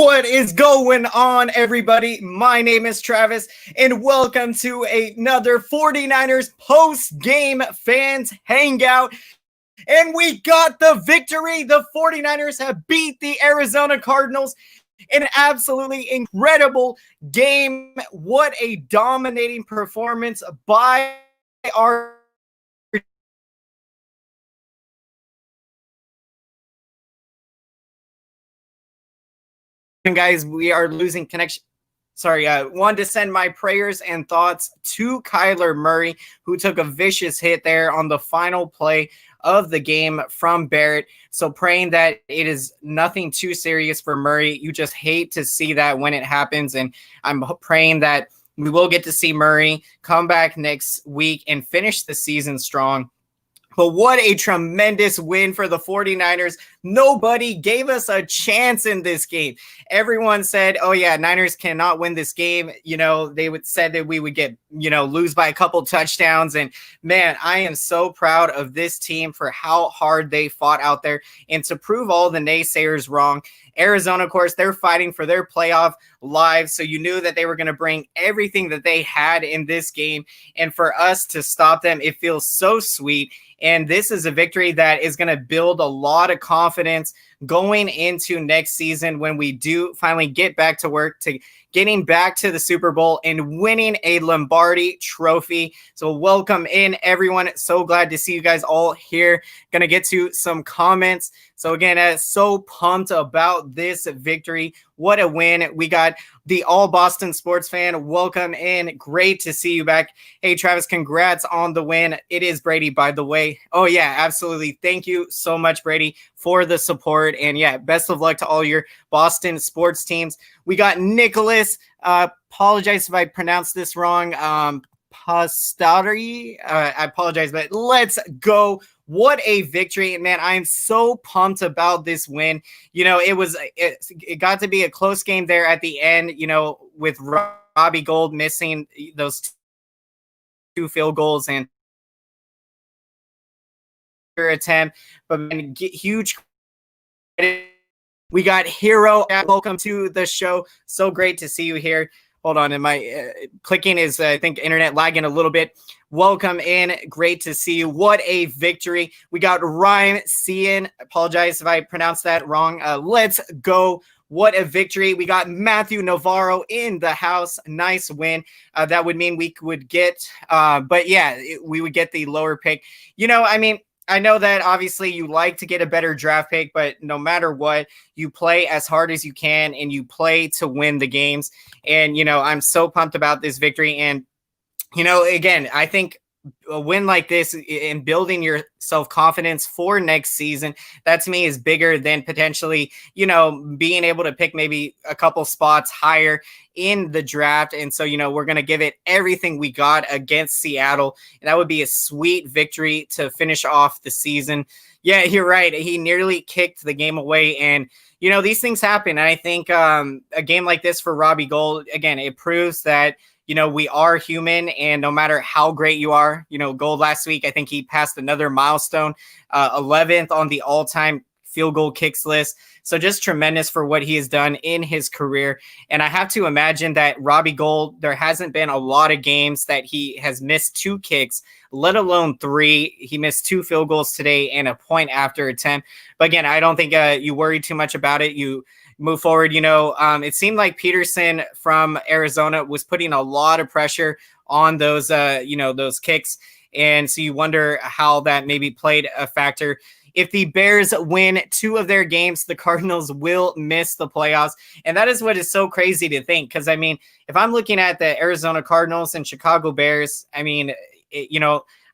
What is going on, everybody? My name is Travis, and welcome to another 49ers post-game fans hangout. And we got the victory. The 49ers have beat the Arizona Cardinals in an absolutely incredible game. What a dominating performance by our guys. We are losing connection. Sorry, wanted to send my prayers and thoughts to Kyler Murray, who took a vicious hit there on the final play of the game from Barrett. So praying that it is nothing too serious for Murray. You just hate to see that when it happens. And I'm praying that we will get to see Murray come back next week and finish the season strong. But what a tremendous win for the 49ers. Nobody gave us a chance in this game. Everyone said, oh, yeah, Niners cannot win this game. You know, they said that we would get, lose by a couple touchdowns. And, man, I am so proud of this team for how hard they fought out there and to prove all the naysayers wrong. Arizona, of course, they're fighting for their playoff lives. So you knew that they were going to bring everything that they had in this game. And for us to stop them, it feels so sweet. And this is a victory that is going to build a lot of confidence going into next season when we do finally get back to work, to getting back to the Super Bowl and winning a Lombardi trophy. So welcome in, everyone. So glad to see you guys all here. Going to get to some comments. So again, so pumped about this victory. What a win. We got the all Boston sports fan. Welcome in. Great to see you back. Hey, Travis, congrats on the win. It is Brady, by the way. Oh, yeah, absolutely. Thank you so much, Brady, for the support. And yeah, best of luck to all your Boston sports teams. We got Nicholas. Apologize if I pronounced this wrong. Pastari. I apologize, but let's go. What a victory. And man, I am so pumped about this win. It got to be a close game there at the end, with Robbie Gould missing those two field goals and attempt, but man, huge credit. We got Hero. Welcome to the show. So great to see you here. Hold on, and my clicking is, I think, internet lagging a little bit. Welcome in. Great to see you. What a victory. We got Ryan Cian. Apologize if I pronounced that wrong. Let's go. What a victory. We got Matthew Navarro in the house. Nice win. That would mean we would get, we would get the lower pick. I know that obviously you like to get a better draft pick, but no matter what, you play as hard as you can and you play to win the games. And, I'm so pumped about this victory. And, again, I think a win like this and building your self-confidence for next season, that to me is bigger than potentially, being able to pick maybe a couple spots higher in the draft. And so, we're going to give it everything we got against Seattle. And that would be a sweet victory to finish off the season. Yeah, you're right. He nearly kicked the game away. And, these things happen. And I think a game like this for Robbie Gould, again, it proves that, we are human, and no matter how great you are, Gould last week, I think he passed another milestone, 11th on the all-time field goal kicks list. So just tremendous for what he has done in his career. And I have to imagine that Robbie Gould, there hasn't been a lot of games that he has missed 2 kicks, let alone 3. He missed 2 field goals today and a point after attempt. But again, I don't think you worry too much about it. You move forward. It seemed like Peterson from Arizona was putting a lot of pressure on those, those kicks. And so you wonder how that maybe played a factor. If the Bears win 2 of their games, the Cardinals will miss the playoffs. And that is what is so crazy to think. Because, if I'm looking at the Arizona Cardinals and Chicago Bears,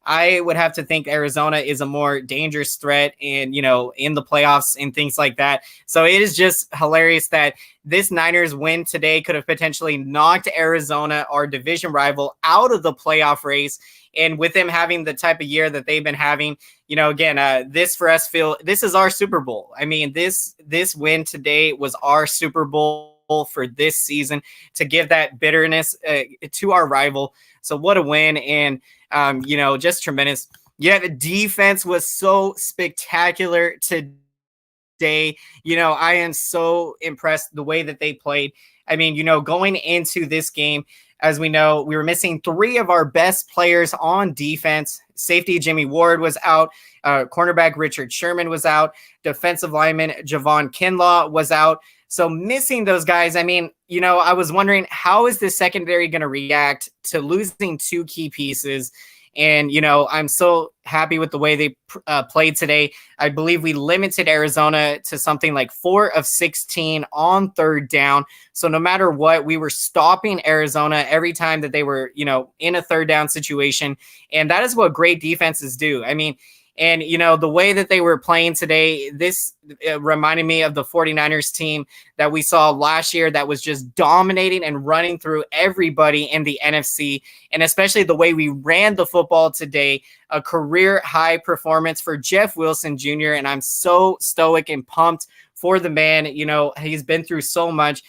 I would have to think Arizona is a more dangerous threat and, in the playoffs and things like that. So it is just hilarious that this Niners win today could have potentially knocked Arizona, our division rival, out of the playoff race. And with them having the type of year that they've been having, this for us this is our Super Bowl. This win today was our Super Bowl for this season to give that bitterness to our rival. So what a win. And, just tremendous. Yeah, the defense was so spectacular today. day. I am so impressed the way that they played. I mean, going into this game, as we know, we were missing three of our best players on defense. Safety Jimmy Ward was out. Cornerback Richard Sherman was out. Defensive lineman Javon Kinlaw was out. So missing those guys, I mean, I was wondering, how is this secondary going to react to losing two key pieces? And, I'm so happy with the way they played today. I believe we limited Arizona to something like 4 of 16 on third down. So no matter what, we were stopping Arizona every time that they were, in a third down situation. And that is what great defenses do. I mean, and, the way that they were playing today, this reminded me of the 49ers team that we saw last year that was just dominating and running through everybody in the NFC. And especially the way we ran the football today, a career high performance for Jeff Wilson Jr. And I'm so stoic and pumped for the man. He's been through so much,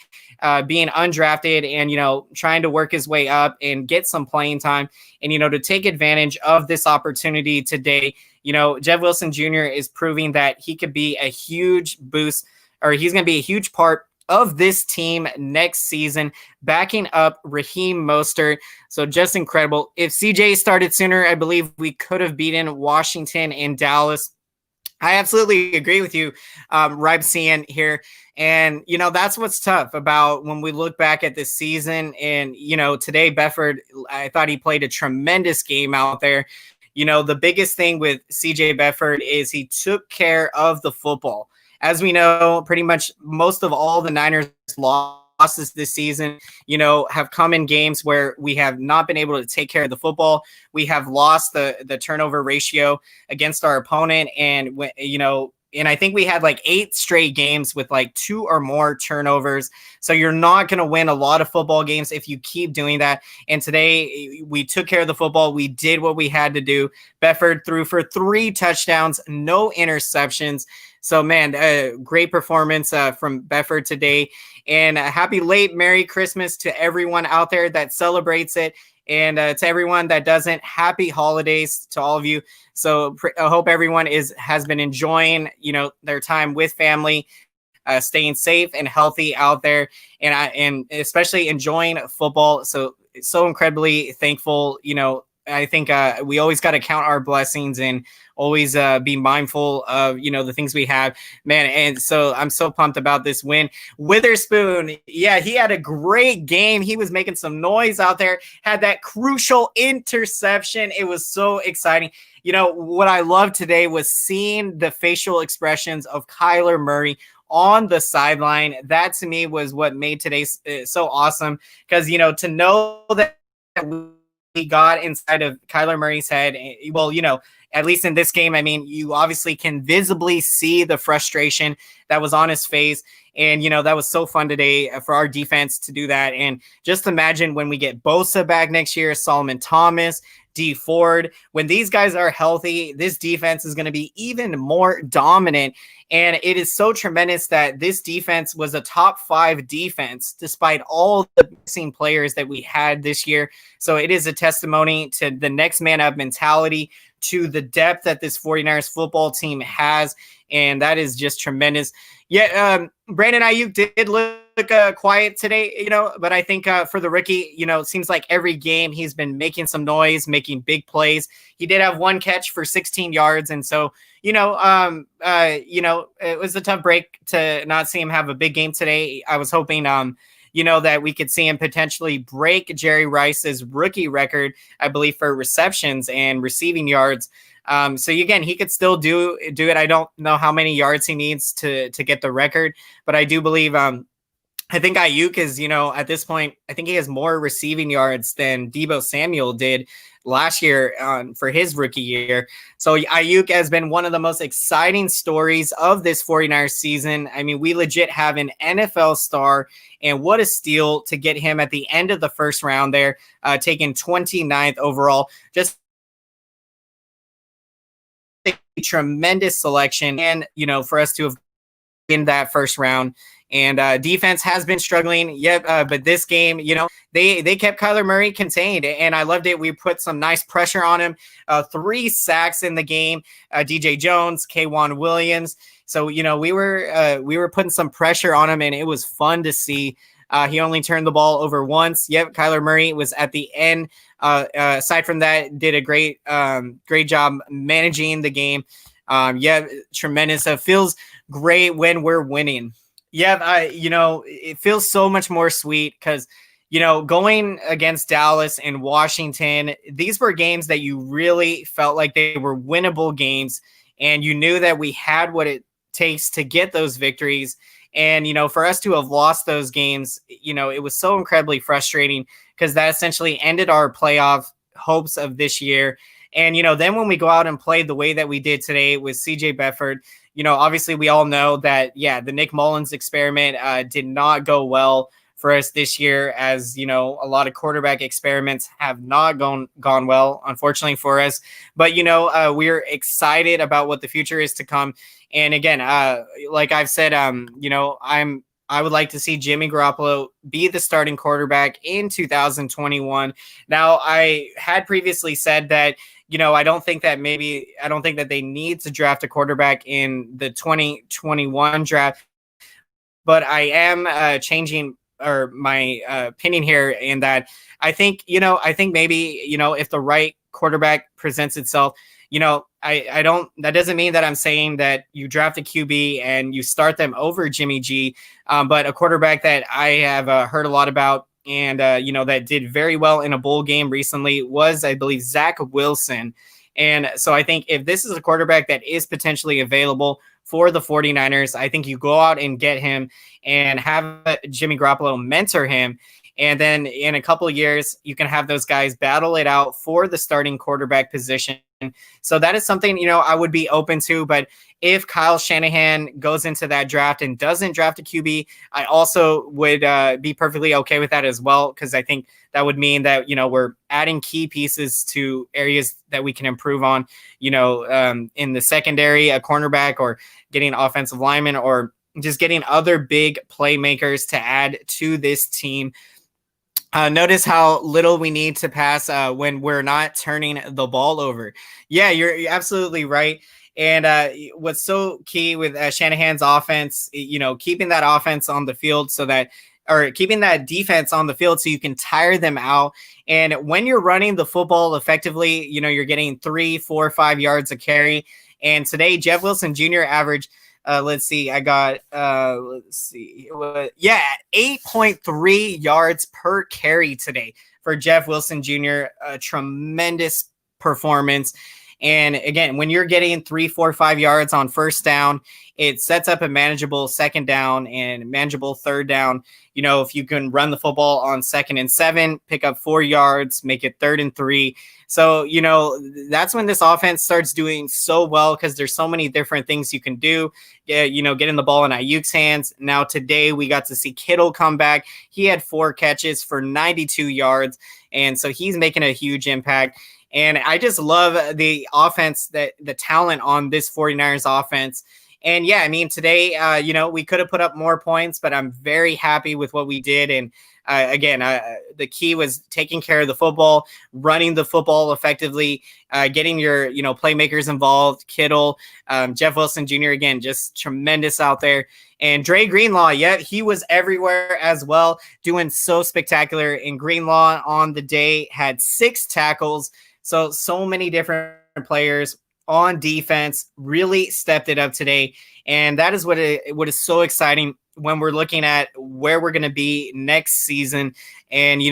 being undrafted and, trying to work his way up and get some playing time and, to take advantage of this opportunity today. Jeff Wilson Jr. is proving that he could be a huge boost, or he's going to be a huge part of this team next season, backing up Raheem Mostert. So just incredible. If CJ started sooner, I believe we could have beaten Washington and Dallas. I absolutely agree with you, Ribesian here. And, that's what's tough about when we look back at this season. And, today, Befford, I thought he played a tremendous game out there. The biggest thing with CJ Befford is he took care of the football. As we know, pretty much most of all the Niners losses this season, have come in games where we have not been able to take care of the football. We have lost the turnover ratio against our opponent. And, and I think we had like 8 straight games with like 2 or more turnovers. So you're not going to win a lot of football games if you keep doing that. And today we took care of the football. We did what we had to do. Befford threw for 3 touchdowns, no interceptions. So, man, great performance from Befford today. And happy late Merry Christmas to everyone out there that celebrates it. And to everyone that doesn't, happy holidays to all of you. So I hope everyone has been enjoying, their time with family, staying safe and healthy out there, and especially enjoying football. So incredibly thankful. I think we always got to count our blessings and always be mindful of, the things we have, man. And so I'm so pumped about this win. Witherspoon, yeah, he had a great game. He was making some noise out there, had that crucial interception. It was so exciting. What I loved today was seeing the facial expressions of Kyler Murray on the sideline. That to me was what made today so awesome, because, to know that we got inside of Kyler Murray's head. Well, at least in this game, I mean, you obviously can visibly see the frustration that was on his face. And, that was so fun today for our defense to do that. And just imagine when we get Bosa back next year, Solomon Thomas, D Ford, when these guys are healthy, this defense is going to be even more dominant. And it is so tremendous that this defense was a top 5 defense, despite all the missing players that we had this year. So it is a testimony to the next man up mentality, to the depth that this 49ers football team has. And that is just tremendous. Yeah, Brandon Ayuk did look quiet today, but I think for the rookie, it seems like every game he's been making some noise, making big plays. He did have 1 catch for 16 yards. And so, it was a tough break to not see him have a big game today. I was hoping, that we could see him potentially break Jerry Rice's rookie record, I believe, for receptions and receiving yards. So again, he could still do it. I don't know how many yards he needs to get the record, but I do believe, I think Ayuk is, at this point, I think he has more receiving yards than Deebo Samuel did last year for his rookie year. So Ayuk has been one of the most exciting stories of this 49ers season. I mean, we legit have an NFL star, and what a steal to get him at the end of the first round there, taken 29th overall. Just a tremendous selection, and, for us to have in that first round. And defense has been struggling. Yep, but this game, they kept Kyler Murray contained, and I loved it. We put some nice pressure on him. 3 sacks in the game. DJ Jones, K'Wan Williams. So we were putting some pressure on him, and it was fun to see. He only turned the ball over once. Yep, Kyler Murray was at the end. Aside from that, did a great job managing the game. Tremendous. It feels great when we're winning. It feels so much more sweet because, going against Dallas and Washington, these were games that you really felt like they were winnable games, and you knew that we had what it takes to get those victories. And, for us to have lost those games, it was so incredibly frustrating because that essentially ended our playoff hopes of this year. And, then when we go out and play the way that we did today with CJ Beathard, obviously we all know that, the Nick Mullins experiment did not go well for us this year, as, a lot of quarterback experiments have not gone well, unfortunately for us. But, we're excited about what the future is to come. And again, like I've said, I would like to see Jimmy Garoppolo be the starting quarterback in 2021. Now, I had previously said that, I don't think that they need to draft a quarterback in the 2021 draft, but I am changing my opinion here in that I think maybe, if the right quarterback presents itself, that doesn't mean that I'm saying that you draft a QB and you start them over Jimmy G, but a quarterback that I have heard a lot about and, that did very well in a bowl game recently was, I believe, Zach Wilson. And so I think if this is a quarterback that is potentially available for the 49ers, I think you go out and get him and have Jimmy Garoppolo mentor him. And then in a couple of years, you can have those guys battle it out for the starting quarterback position. So that is something, I would be open to. But if Kyle Shanahan goes into that draft and doesn't draft a QB, I also would be perfectly okay with that as well, because I think that would mean that, we're adding key pieces to areas that we can improve on, in the secondary, a cornerback, or getting offensive linemen, or just getting other big playmakers to add to this team. Notice how little we need to pass when we're not turning the ball over. Yeah, you're absolutely right. And what's so key with Shanahan's offense, keeping that offense on the field keeping that defense on the field so you can tire them out. And when you're running the football effectively, you're getting 3, 4, 5 yards a carry. And today, Jeff Wilson Jr. averaged, let's see, I got, 8.3 yards per carry today for Jeff Wilson Jr. A tremendous performance. And again, when you're getting 3, 4, 5 yards on first down, it sets up a manageable second down and manageable third down. If you can run the football on 2nd and 7, pick up 4 yards, make it 3rd and 3. So, that's when this offense starts doing so well, because there's so many different things you can do. Getting the ball in Ayuk's hands. Now today we got to see Kittle come back. He had 4 catches for 92 yards. And so he's making a huge impact. And I just love the offense, the talent on this 49ers offense. And today, we could have put up more points, but I'm very happy with what we did. And again, the key was taking care of the football, running the football effectively, getting your, playmakers involved. Kittle, Jeff Wilson Jr., again, just tremendous out there. And Dre Greenlaw, he was everywhere as well, doing so spectacular. And Greenlaw on the day had 6 tackles. So many different players on defense really stepped it up today. And that is what is so exciting when we're looking at where we're going to be next season. And,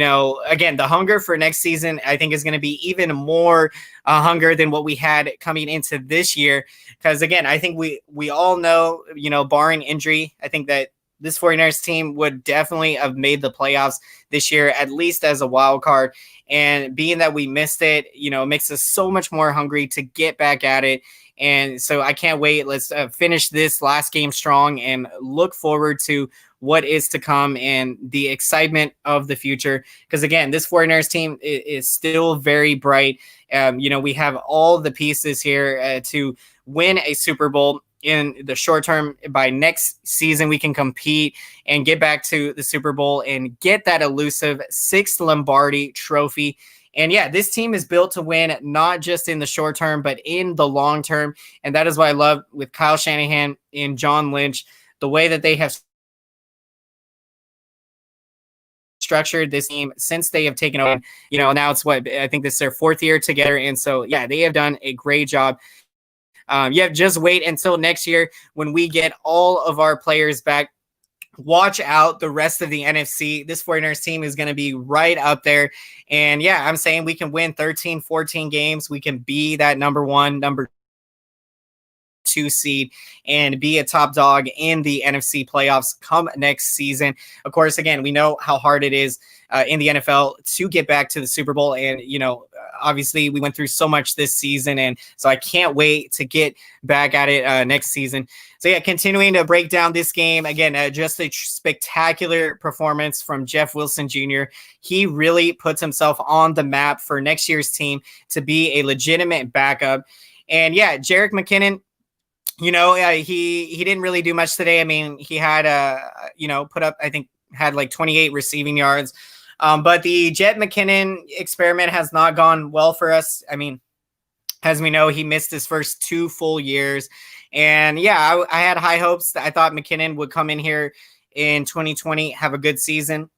again, the hunger for next season, I think, is going to be even more hunger than what we had coming into this year. Because, again, I think we all know, barring injury, I think that this 49ers team would definitely have made the playoffs this year, at least as a wild card. And being that we missed it, makes us so much more hungry to get back at it. And so I can't wait. Let's finish this last game strong and look forward to what is to come and the excitement of the future. Because, again, this 49ers team is still very bright. We have all the pieces here to win a Super Bowl. in the short term, by next season, we can compete and get back to the Super Bowl and get that elusive 6th Lombardi trophy. And yeah, this team is built to win, not just in the short term, but in the long term. And that is what I love with Kyle Shanahan and John Lynch, the way that they have structured this team since they have taken over. Now it's what I think this is their 4th year together. And so, yeah, they have done a great job. Just wait until next year when we get all of our players back. Watch out the rest of the NFC. This 49ers team is going to be right up there. And yeah, I'm saying we can win 13, 14 games. We can be that number 1, number 2 seed and be a top dog in the NFC playoffs come next season. Of course, again, we know how hard it is in the NFL to get back to the Super Bowl. And, obviously we went through so much this season. And so I can't wait to get back at it next season. So yeah, continuing to break down this game again, just a spectacular performance from Jeff Wilson Jr. He really puts himself on the map for next year's team to be a legitimate backup. And yeah, Jerick McKinnon, he didn't really do much today. I mean, he had put up, I think, had like 28 receiving yards. But the Jet McKinnon experiment has not gone well for us. I mean, as we know, he missed his first 2 full years. And yeah, I had high hopes. I thought McKinnon would come in here in 2020, have a good season.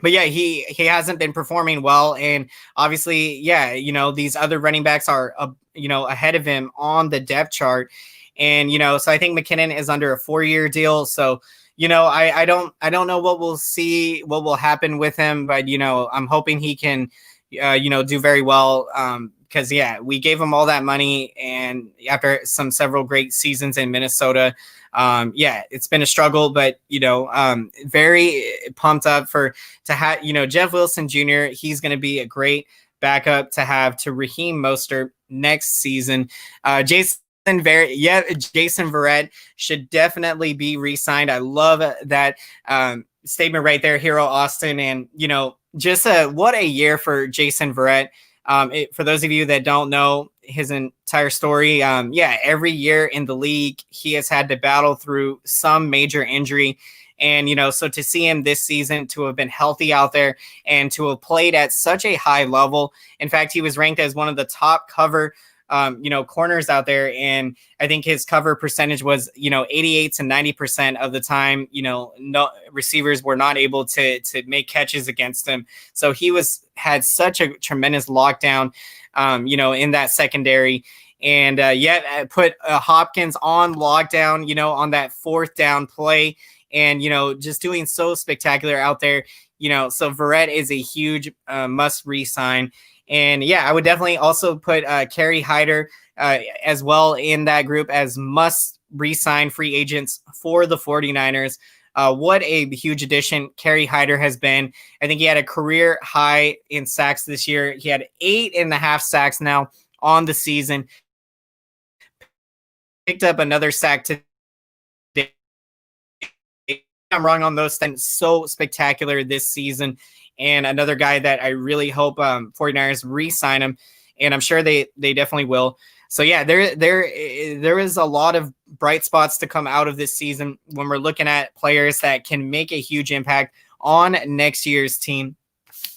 But yeah, he hasn't been performing well. And obviously, yeah, these other running backs are, ahead of him on the depth chart. And, so I think McKinnon is under a 4-year deal. So, I don't know what we'll see, what will happen with him, but, I'm hoping he can, do very well. Because, yeah, we gave him all that money. And after several great seasons in Minnesota, it's been a struggle, but, very pumped up to have, Jeff Wilson Jr. He's going to be a great backup to have to Raheem Mostert next season. Jason Verrett should definitely be re-signed. I love that statement right there, Hero Austin. And, just what a year for Jason Verrett. For those of you that don't know his entire story, every year in the league, he has had to battle through some major injury. And, so to see him this season, to have been healthy out there and to have played at such a high level. In fact, he was ranked as one of the top cover corners out there. And I think his cover percentage was, 88 to 90% of the time, no receivers were not able to make catches against him. So he had such a tremendous lockdown, in that secondary. And yet put Hopkins on lockdown, on that 4th down play. And, just doing so spectacular out there, so Verrett is a huge must re-sign. And yeah, I would definitely also put Kerry Hyder as well in that group as must re-sign free agents for the 49ers. What a huge addition Kerry Hyder has been. I think he had a career high in sacks this year. He had 8.5 sacks now on the season. Picked up another sack today. I'm wrong on those things. So spectacular this season. And another guy that I really hope 49ers re-sign him. And I'm sure they definitely will. So yeah, there is a lot of bright spots to come out of this season when we're looking at players that can make a huge impact on next year's team.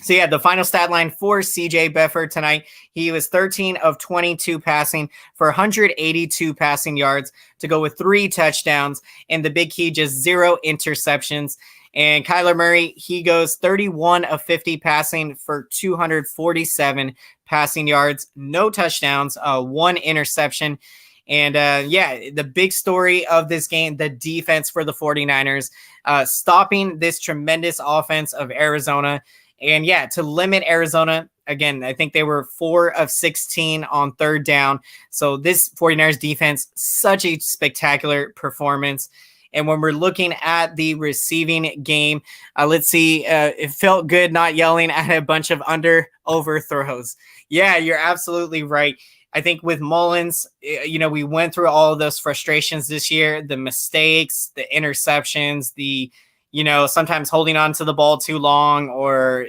So yeah, the final stat line for CJ Beathard tonight, he was 13 of 22 passing for 182 passing yards to go with 3 touchdowns. And the big key, just 0 interceptions. And Kyler Murray, he goes 31 of 50 passing for 247 passing yards, no touchdowns, 1 interception. And the big story of this game, the defense for the 49ers, stopping this tremendous offense of Arizona. And yeah, to limit Arizona, again, I think they were 4 of 16 on 3rd down. So this 49ers defense, such a spectacular performance. And when we're looking at the receiving game, let's see, it felt good not yelling at a bunch of overthrows. Yeah, you're absolutely right. I think with Mullins, we went through all of those frustrations this year, the mistakes, the interceptions, the sometimes holding on to the ball too long or,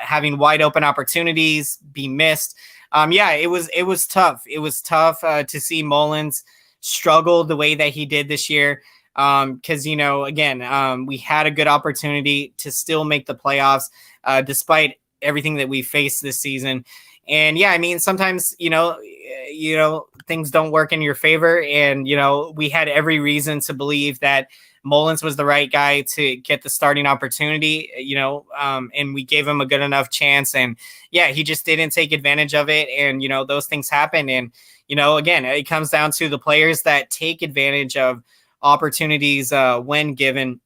having wide open opportunities be missed. It was tough. It was tough to see Mullins struggle the way that he did this year. Because, again, we had a good opportunity to still make the playoffs despite everything that we faced this season. And yeah, I mean, sometimes, things don't work in your favor. And, we had every reason to believe that Mullins was the right guy to get the starting opportunity, and we gave him a good enough chance. And yeah, he just didn't take advantage of it. And, those things happen. And, again, it comes down to the players that take advantage of opportunities when given.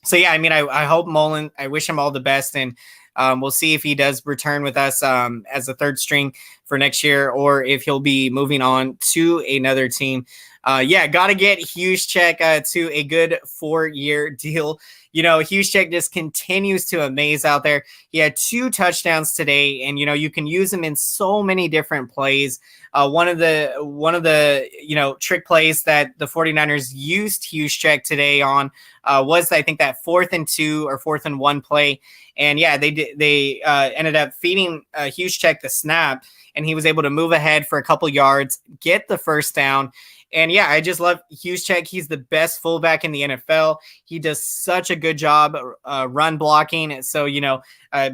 So yeah, I mean, I hope Mullen, I wish him all the best, and we'll see if he does return with us as a third string for next year, or if he'll be moving on to another team. Yeah, got to get Juszczyk to a good 4-year deal. Juszczyk just continues to amaze out there. He had 2 touchdowns today, and you can use him in so many different plays. One of the trick plays that the 49ers used Juszczyk today on was, I think, that 4th and 2 or 4th and 1 play. And yeah, they ended up feeding Juszczyk the snap, and he was able to move ahead for a couple yards, get the first down. And yeah, I just love Juszczyk. He's the best fullback in the NFL. He does such a good job run blocking. So,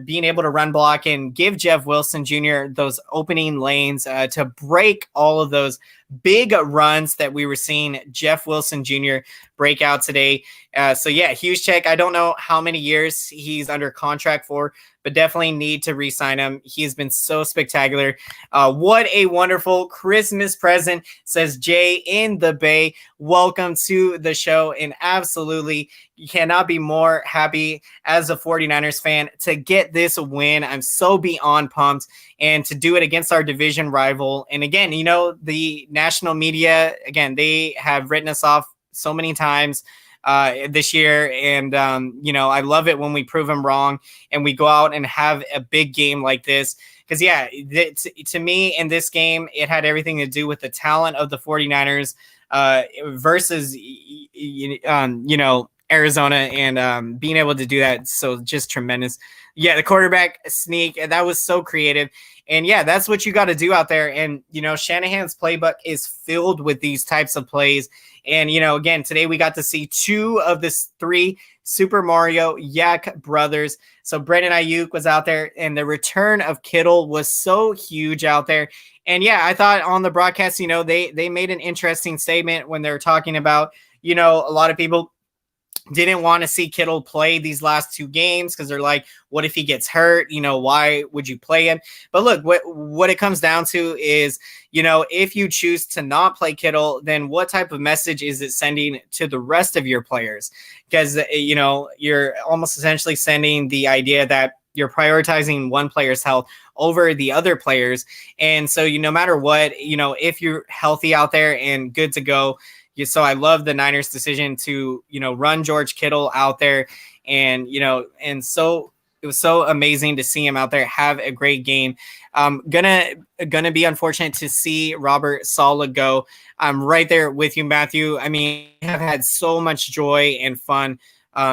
being able to run block and give Jeff Wilson Jr. those opening lanes to break all of those big runs that we were seeing Jeff Wilson Jr. break out today. So yeah, Juszczyk, I don't know how many years he's under contract for, but definitely need to re-sign him. He's been so spectacular. What a wonderful Christmas present, says Jay in the Bay. Welcome to the show. And absolutely, you cannot be more happy as a 49ers fan to get this win. I'm so beyond pumped, and to do it against our division rival. And again, the national media, again, they have written us off so many times this year. And, I love it when we prove them wrong and we go out and have a big game like this. Because, yeah, to me, in this game, it had everything to do with the talent of the 49ers versus, Arizona, and being able to do that. So just tremendous. Yeah, the quarterback sneak, that was so creative. And yeah, that's what you got to do out there. And, Shanahan's playbook is filled with these types of plays. And, again, today we got to see 2 of the 3 Super Mario Yak brothers. So Brandon Ayuk was out there, and the return of Kittle was so huge out there. And yeah, I thought on the broadcast, they made an interesting statement when they were talking about, a lot of people didn't want to see Kittle play these last 2 games because they're like, what if he gets hurt? Why would you play him? But look, what it comes down to is, if you choose to not play Kittle, then what type of message is it sending to the rest of your players? Because, you're almost essentially sending the idea that you're prioritizing one player's health over the other players. And so, no matter what, if you're healthy out there and good to go, so I love the Niners' decision to, run George Kittle out there. And, and so it was so amazing to see him out there have a great game. Gonna be unfortunate to see Robert Saleh go. I'm right there with you, Matthew. I mean, I have had so much joy and fun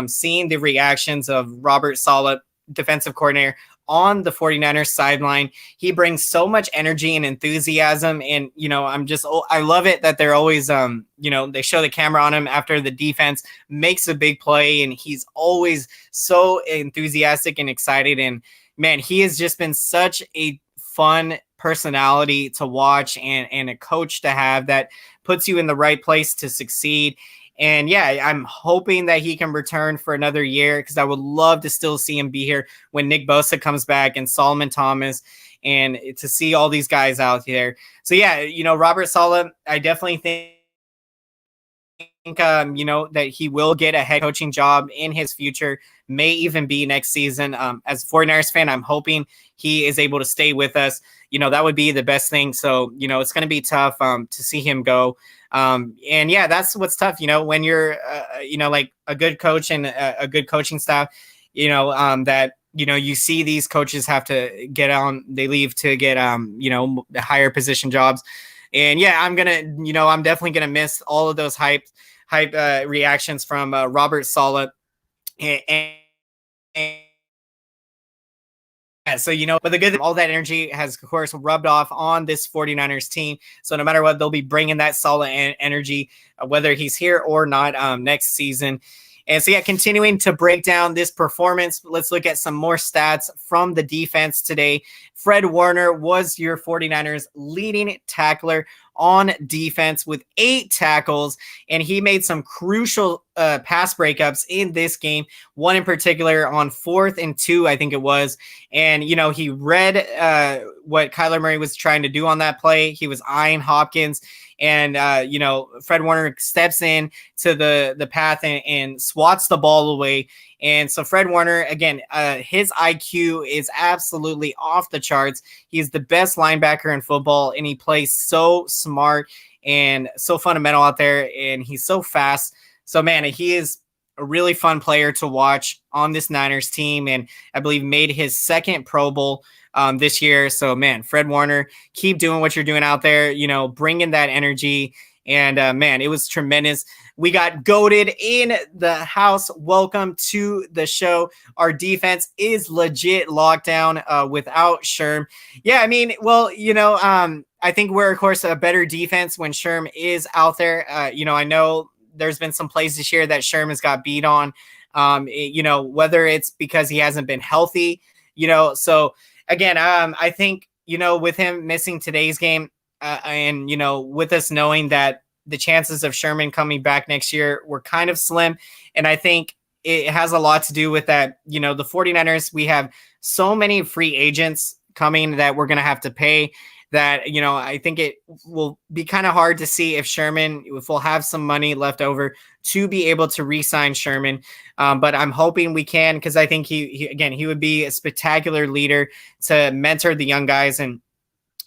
seeing the reactions of Robert Saleh, defensive coordinator, on the 49ers sideline. He brings so much energy and enthusiasm. And, I love it that they're always, they show the camera on him after the defense makes a big play, and he's always so enthusiastic and excited. And man, he has just been such a fun personality to watch, and a coach to have that puts you in the right place to succeed. And yeah, I'm hoping that he can return for another year, because I would love to still see him be here when Nick Bosa comes back and Solomon Thomas, and to see all these guys out there. So yeah, Robert Saleh, I definitely think, that he will get a head coaching job in his future, may even be next season. As a 49ers fan, I'm hoping he is able to stay with us. That would be the best thing. So, it's going to be tough to see him go. And yeah, that's what's tough, when you're, like a good coach and a good coaching staff, that, you see these coaches have to they leave to get, higher position jobs. And yeah, I'm definitely going to miss all of those hype reactions from Robert Saleh. And Yeah, so but the good all that energy has of course rubbed off on this 49ers team. So no matter what, they'll be bringing that solid energy, whether he's here or not, next season. And so yeah, continuing to break down this performance, let's look at some more stats from the defense today. Fred Warner was your 49ers leading tackler on defense with 8 tackles, and he made some crucial pass breakups in this game. One in particular on 4th and 2, I think it was. And, he read what Kyler Murray was trying to do on that play. He was eyeing Hopkins. And, Fred Warner steps in to the path and swats the ball away. And so Fred Warner, again, his IQ is absolutely off the charts. He's the best linebacker in football, and he plays so smart and so fundamental out there, and he's so fast. So, man, he is a really fun player to watch on this Niners team, and I believe made his 2nd Pro Bowl this year. So, man, Fred Warner, keep doing what you're doing out there, bringing that energy. And, man, it was tremendous. We got goated in the house. Welcome to the show. Our defense is legit lockdown without Sherm. Yeah, I mean, well, I think we're, of course, a better defense when Sherm is out there. I know there's been some plays this year that Sherm has got beat on, whether it's because he hasn't been healthy, So, again, I think, with him missing today's game, and, with us knowing that the chances of Sherman coming back next year were kind of slim. And I think it has a lot to do with that. The 49ers, we have so many free agents coming that we're going to have to pay that, I think it will be kind of hard to see if we'll have some money left over to be able to re-sign Sherman. But I'm hoping we can, because I think he would be a spectacular leader to mentor the young guys. And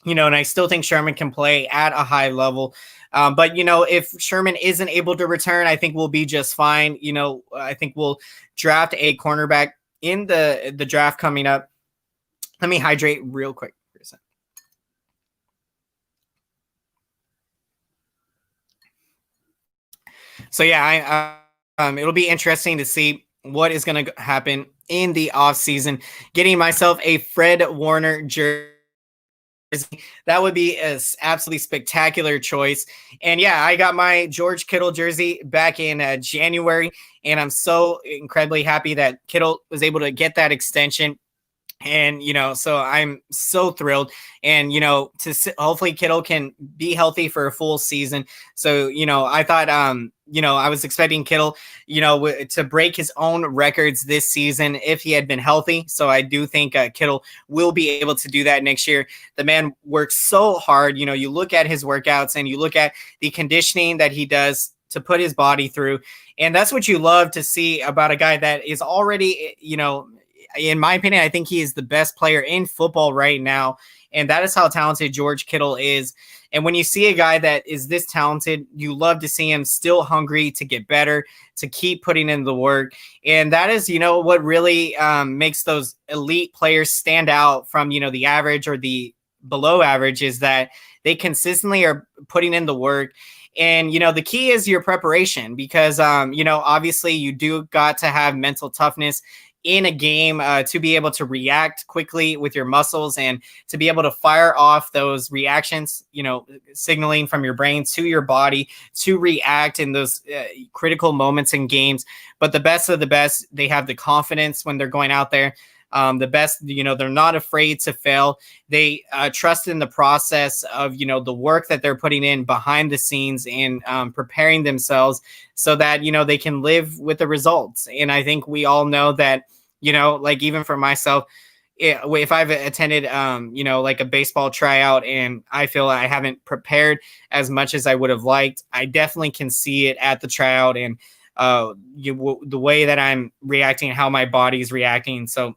I still think Sherman can play at a high level. But, if Sherman isn't able to return, I think we'll be just fine. I think we'll draft a cornerback in the draft coming up. Let me hydrate real quick for a second. So, yeah, it'll be interesting to see what is going to happen in the offseason. Getting myself a Fred Warner jersey. That would be an absolutely spectacular choice. And yeah, I got my George Kittle jersey back in January, and I'm so incredibly happy that Kittle was able to get that extension. And, so I'm so thrilled. And, hopefully Kittle can be healthy for a full season. So, I thought, I was expecting Kittle, to break his own records this season if he had been healthy. So I do think Kittle will be able to do that next year. The man works so hard. You look at his workouts and you look at the conditioning that he does to put his body through. And that's what you love to see about a guy that is already, in my opinion, I think he is the best player in football right now. And that is how talented George Kittle is. And when you see a guy that is this talented, you love to see him still hungry to get better, to keep putting in the work. And that is, what really makes those elite players stand out from, the average or the below average, is that they consistently are putting in the work. And, the key is your preparation, because, obviously you do got to have mental toughness in a game to be able to react quickly with your muscles and to be able to fire off those reactions, signaling from your brain to your body to react in those critical moments in games. But the best of the best, they have the confidence when they're going out there. The best, they're not afraid to fail. They trust in the process of, the work that they're putting in behind the scenes and preparing themselves so that, they can live with the results. And I think we all know that, like even for myself, if I've attended, like a baseball tryout and I feel I haven't prepared as much as I would have liked, I definitely can see it at the tryout and the way that I'm reacting, how my body's reacting. So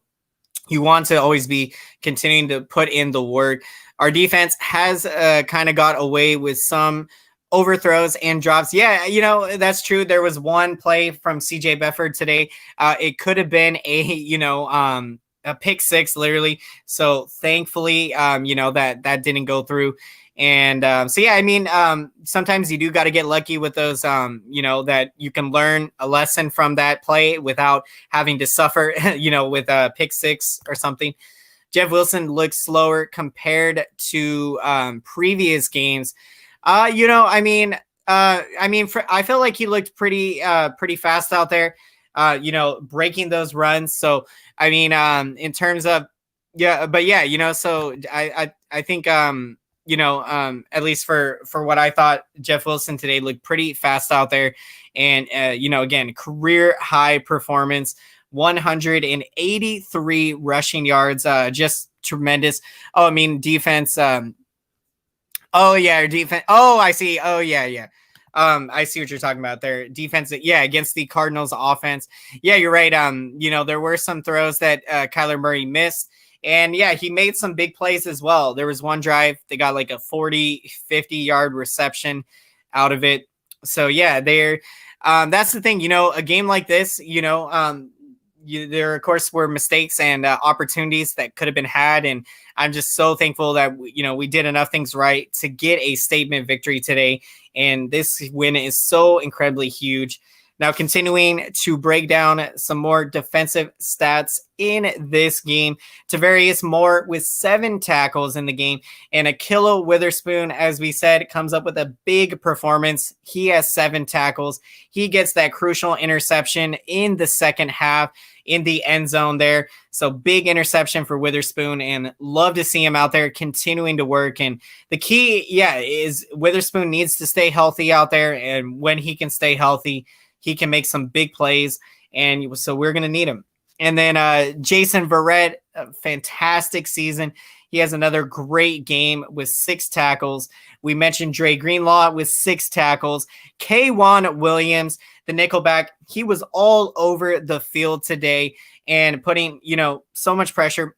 you want to always be continuing to put in the work. Our defense has kind of got away with some overthrows and drops. Yeah, that's true. There was one play from CJ Beathard today. It could have been a pick six, literally. So thankfully, that didn't go through. And so, yeah, I mean, sometimes you do got to get lucky with those, that you can learn a lesson from that play without having to suffer, with a pick six or something. Jeff Wilson looked slower compared to previous games. I felt like he looked pretty fast out there, breaking those runs. So, in terms of, so I think, at least for what I thought, Jeff Wilson today looked pretty fast out there. And, again, career high performance, 183 rushing yards, just tremendous. Defense. Oh yeah, defense. Oh, I see. Oh yeah. I see what you're talking about there. Defense, yeah, against the Cardinals offense. Yeah, you're right. There were some throws that Kyler Murray missed. And yeah, he made some big plays as well. There was one drive, they got like a 40, 50-yard reception out of it. So yeah, that's the thing, a game like this, there of course were mistakes and opportunities that could have been had. And I'm just so thankful that, we did enough things right to get a statement victory today. And this win is so incredibly huge. Now, continuing to break down some more defensive stats in this game. Tavarius Moore with 7 tackles in the game, and Ahkello Witherspoon, as we said, comes up with a big performance. He has 7 tackles. He gets that crucial interception in the second half in the end zone there. So big interception for Witherspoon, and love to see him out there continuing to work. And the key, is Witherspoon needs to stay healthy out there. And when he can stay healthy, he can make some big plays, and so we're going to need him. And then Jason Verrett, a fantastic season. He has another great game with 6 tackles. We mentioned Dre Greenlaw with 6 tackles. K'Wan Williams, the nickelback, he was all over the field today and putting, so much pressure,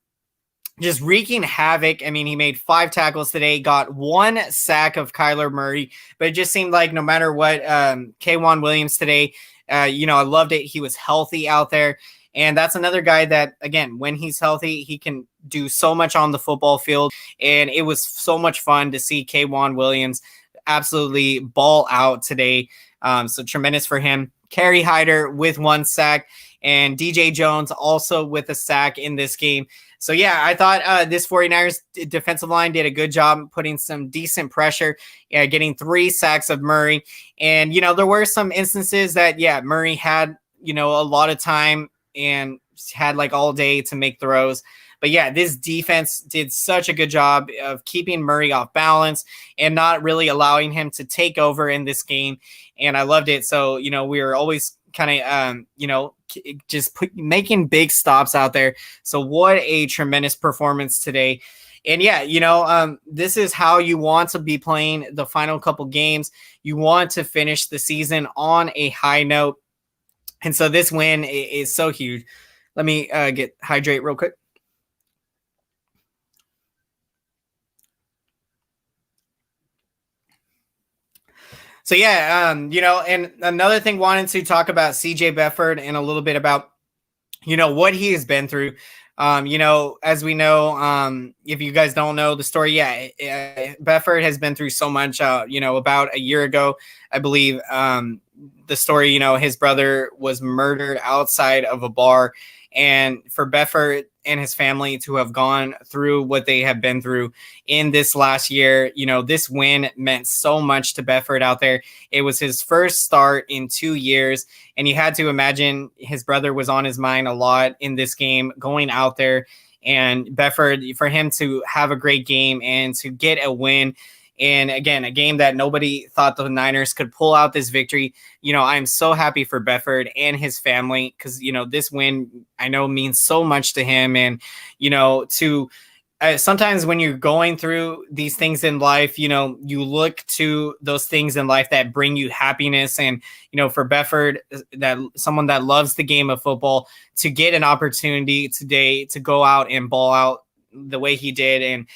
just wreaking havoc. He made 5 tackles today, got 1 sack of Kyler Murray, but it just seemed like no matter what, K'Wan Williams today, I loved it. He was healthy out there. And that's another guy that, again, when he's healthy, he can do so much on the football field. And it was so much fun to see K'Wan Williams absolutely ball out today. So tremendous for him. Kerry Hyder with 1 sack, and DJ Jones also with a sack in this game. So, yeah, I thought this 49ers defensive line did a good job putting some decent pressure, getting 3 sacks of Murray. And, there were some instances that, Murray had, a lot of time and had like all day to make throws. But, this defense did such a good job of keeping Murray off balance and not really allowing him to take over in this game. And I loved it. So, we were always kind of, making big stops out there. So what a tremendous performance today. And this is how you want to be playing the final couple games. You want to finish the season on a high note. And so this win is so huge. Let me hydrate real quick. So, and another thing, wanted to talk about CJ Beathard and a little bit about, what he has been through. As we know, if you guys don't know the story, Beathard has been through so much. About a year ago, I believe, the story, his brother was murdered outside of a bar. And for Beathard and his family to have gone through what they have been through in this last year, this win meant so much to Beathard out there. It was his first start in 2 years, and you had to imagine his brother was on his mind a lot in this game, going out there. And Beathard, for him to have a great game and to get a win, and again, a game that nobody thought the Niners could pull out this victory. I'm so happy for Beathard and his family, because, this win I know means so much to him. And, sometimes when you're going through these things in life, you look to those things in life that bring you happiness. And, for Beathard, that someone that loves the game of football, to get an opportunity today to go out and ball out the way he did. And,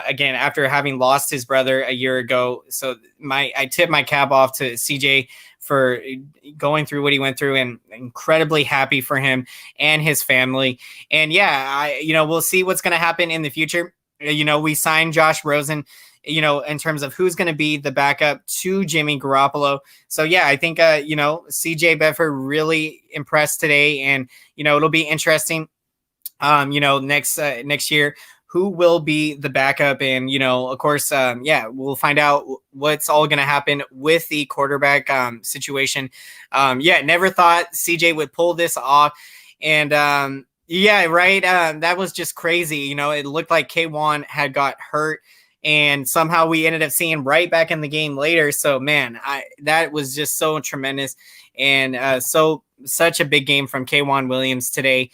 again, after having lost his brother a year ago. So I tip my cap off to CJ for going through what he went through, and incredibly happy for him and his family. And we'll see what's going to happen in the future. We signed Josh Rosen, in terms of who's going to be the backup to Jimmy Garoppolo. So I think, CJ Beathard really impressed today, and, it'll be interesting next year, who will be the backup. And, of course, we'll find out what's all going to happen with the quarterback situation. Never thought CJ would pull this off. And yeah, right. That was just crazy. It looked like K1 had got hurt, and somehow we ended up seeing right back in the game later. So, man, that was just so tremendous. And such a big game from K1 Williams today.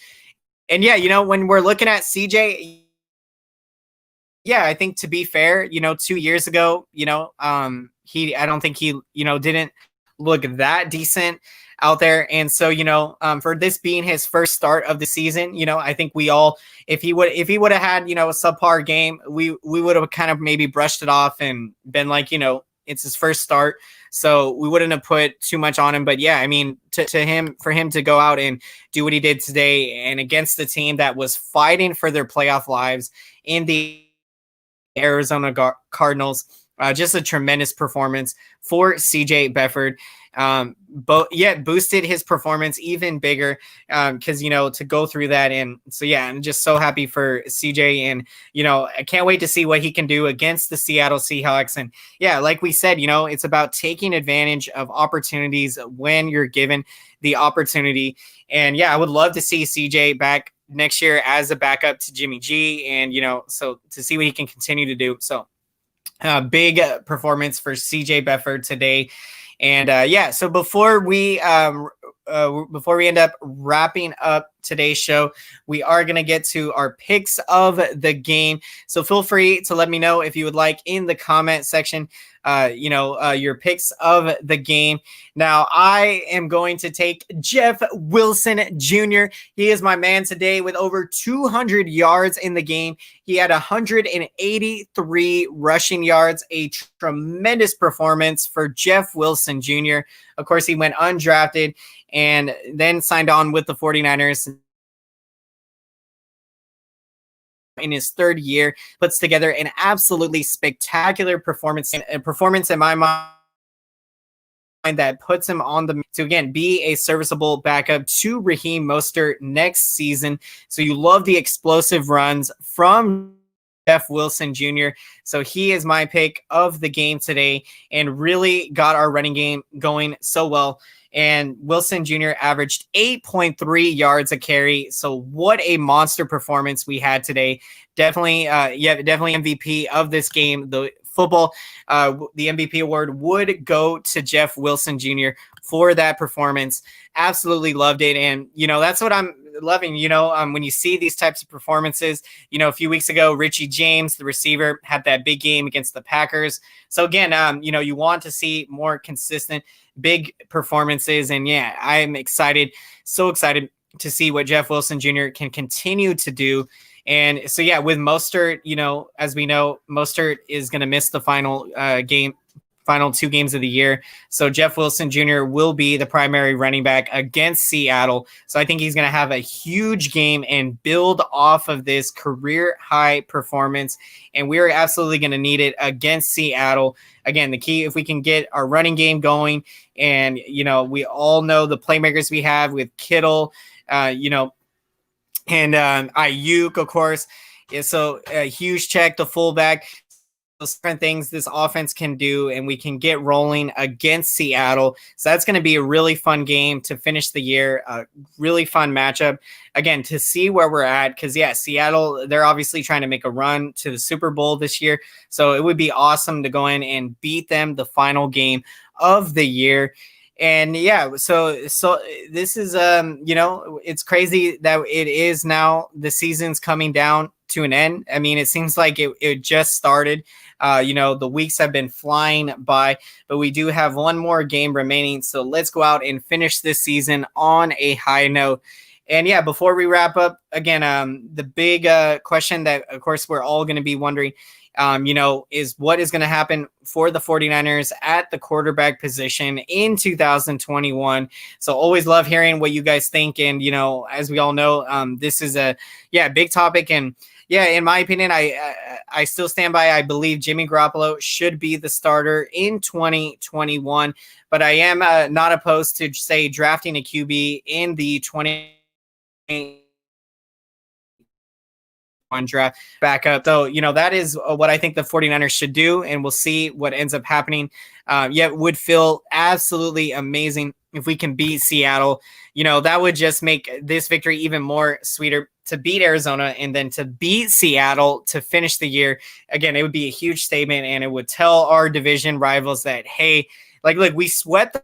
And yeah, when we're looking at CJ, yeah, I think to be fair, 2 years ago, I don't think he, didn't look that decent out there. And so, for this being his first start of the season, I think we all, if he would have had, a subpar game, we would have kind of maybe brushed it off and been like, it's his first start. So we wouldn't have put too much on him. But yeah, I mean, for him to go out and do what he did today, and against the team that was fighting for their playoff lives in the Arizona Cardinals, just a tremendous performance for CJ Beathard. Boosted his performance even bigger, because to go through that. And so yeah, I'm just so happy for CJ, and I can't wait to see what he can do against the Seattle Seahawks. And yeah, like we said, it's about taking advantage of opportunities when you're given the opportunity. And yeah, I would love to see CJ back next year as a backup to Jimmy G, and so to see what he can continue to do. So big performance for CJ Beathard today. And so before we end up wrapping up today's show, we are going to get to our picks of the game. So feel free to let me know if you would like in the comment section, your picks of the game. Now, I am going to take Jeff Wilson Jr. He is my man today with over 200 yards in the game. He had 183 rushing yards, a tremendous performance for Jeff Wilson Jr. Of course, he went undrafted and then signed on with the 49ers in his third year, puts together an absolutely spectacular performance in my mind that puts him on to again be a serviceable backup to Raheem Mostert next season. So you love the explosive runs from Jeff Wilson Jr. So he is my pick of the game today, and really got our running game going so well. And Wilson Jr. averaged 8.3 yards a carry. So what a monster performance we had today. Definitely MVP of this game. The MVP award would go to Jeff Wilson Jr. for that performance. Absolutely loved it. And, that's what I'm loving, when you see these types of performances. A few weeks ago, Richie James, the receiver, had that big game against the Packers. So again, you want to see more consistent big performances. And yeah, I'm so excited to see what Jeff Wilson Jr. can continue to do. And so yeah, with Mostert, as we know, Mostert is going to miss the final 2 games of the year. So Jeff Wilson Jr. will be the primary running back against Seattle. So I think he's going to have a huge game and build off of this career high performance. And we're absolutely going to need it against Seattle. Again, the key, if we can get our running game going, and, we all know the playmakers we have with Kittle, and Ayuk, of course. Yeah, so a huge check, the fullback. Those different things this offense can do, and we can get rolling against Seattle. So that's going to be a really fun game to finish the year. A really fun matchup. Again, to see where we're at, because, yeah, Seattle, they're obviously trying to make a run to the Super Bowl this year. So it would be awesome to go in and beat them the final game of the year. And yeah, so this is it's crazy that it is now the season's coming down to an end. I mean, it seems like it just started. The weeks have been flying by, but we do have one more game remaining. So let's go out and finish this season on a high note. And yeah, before we wrap up, again, the big question that, of course, we're all going to be wondering, is what is going to happen for the 49ers at the quarterback position in 2021. So always love hearing what you guys think. And, as we all know, this is a big topic. And yeah, in my opinion, I still stand by. I believe Jimmy Garoppolo should be the starter in 2021, but I am not opposed to, say, drafting a QB in the 20 one draft back up. So, that is what I think the 49ers should do, and we'll see what ends up happening. Yet would feel absolutely amazing if we can beat Seattle. That would just make this victory even more sweeter, to beat Arizona and then to beat Seattle to finish the year. Again, it would be a huge statement, and it would tell our division rivals that, hey, look, we swept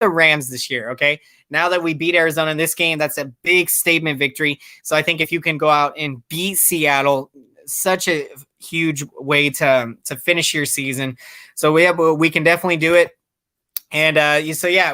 the Rams this year, okay? Now that we beat Arizona in this game, that's a big statement victory. So I think if you can go out and beat Seattle, such a huge way to finish your season. So we can definitely do it. And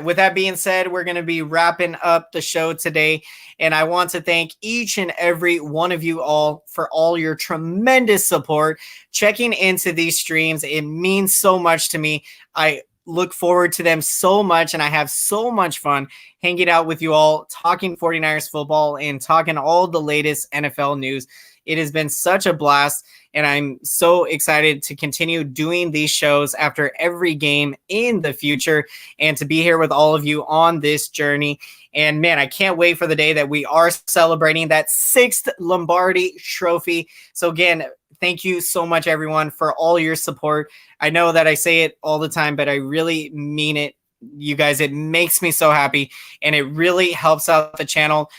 with that being said, we're going to be wrapping up the show today. And I want to thank each and every one of you all for all your tremendous support, checking into these streams. It means so much to me. I look forward to them so much, and I have so much fun hanging out with you all, talking 49ers football and talking all the latest NFL news. It has been such a blast, and I'm so excited to continue doing these shows after every game in the future and to be here with all of you on this journey. And man, I can't wait for the day that we are celebrating that 6th Lombardi trophy. So again, thank you so much, everyone, for all your support. I know that I say it all the time, but I really mean it. You guys, it makes me so happy, and it really helps out the channel.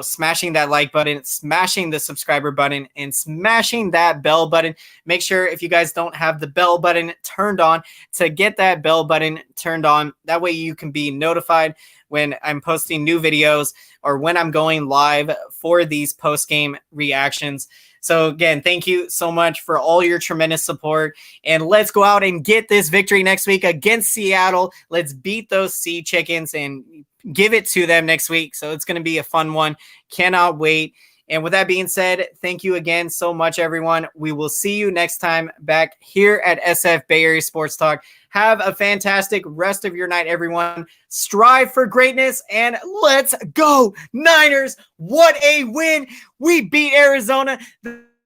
Smashing that like button, smashing the subscriber button, and smashing that bell button. Make sure, if you guys don't have the bell button turned on, to get that bell button turned on. That way you can be notified when I'm posting new videos or when I'm going live for these post-game reactions. So again, thank you so much for all your tremendous support, and let's go out and get this victory next week against Seattle. Let's beat those Sea Chickens and give it to them next week. So it's going to be a fun one. Cannot wait. And with that being said, thank you again so much, everyone. We will see you next time back here at SF Bay Area Sports Talk. Have a fantastic rest of your night, everyone. Strive for greatness, and let's go, Niners. What a win. We beat Arizona.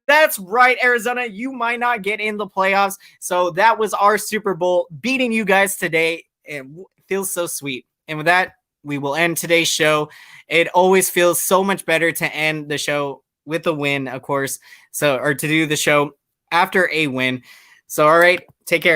That's right, Arizona. You might not get in the playoffs. So that was our Super Bowl, beating you guys today. And it feels so sweet. And with that, we will end today's show. It always feels so much better to end the show with a win, of course. Or to do the show after a win. So, all right, take care.